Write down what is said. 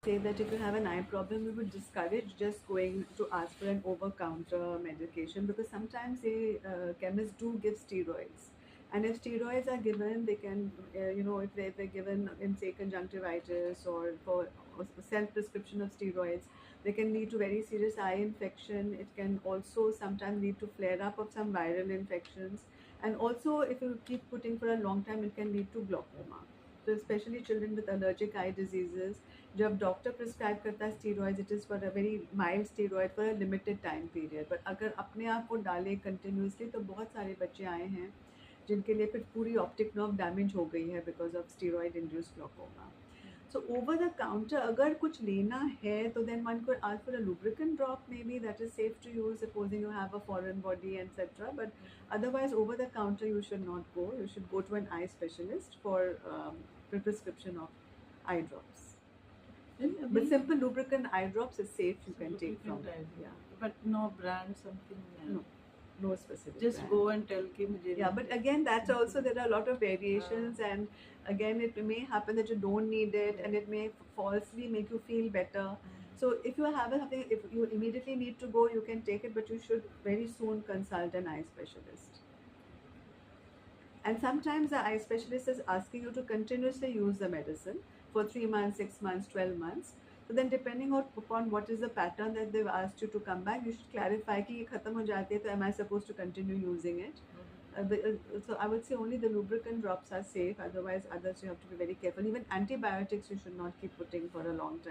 say that if you have an eye problem, we would discourage just going to ask for an over-counter medication, because sometimes chemists do give steroids. And if steroids are given, they can, if they're given in, say, conjunctivitis or for self-prescription of steroids, they can lead to very serious eye infection. It can also sometimes lead to flare-up of some viral infections. And also, if you keep putting for a long time, it can lead to glaucoma. So especially children with allergic eye diseases, जब doctor prescribe करता है steroids, it is for a very mild steroid for a limited time period, but अगर अपने आप को डाले continuously तो बहुत सारे बच्चे आए हैं जिनके लिए फिर पूरी ऑप्टिक नर्व डैमेज हो गई है because of steroid induced glaucoma. So over the counter, अगर कुछ लेना है तो then one could ask for a lubricant drop, maybe that is safe to use supposing you have a foreign body, etc. But otherwise over the counter you should not go. You should go to an eye specialist for prescription of eye drops. But simple lubricant eye drops is safe, you can take from. Yeah. But no brand, something. No specific just brand. go and tell him. Yeah, but again that's also, there are a lot of variations, and again it may happen that you don't need it, and it may falsely make you feel better. So if you have something, if you immediately need to go, you can take it, but you should very soon consult an eye specialist. And sometimes the eye specialist is asking you to continuously use the medicine for 3 months, 6 months, 12 months. So then depending upon what is the pattern that they've asked you to come back, you should clarify कि ये खत्म हो जाती है तो am I supposed to continue using it? So I would say only the lubricant drops are safe, otherwise others you have to be very careful. Even antibiotics you should not keep putting for a long time.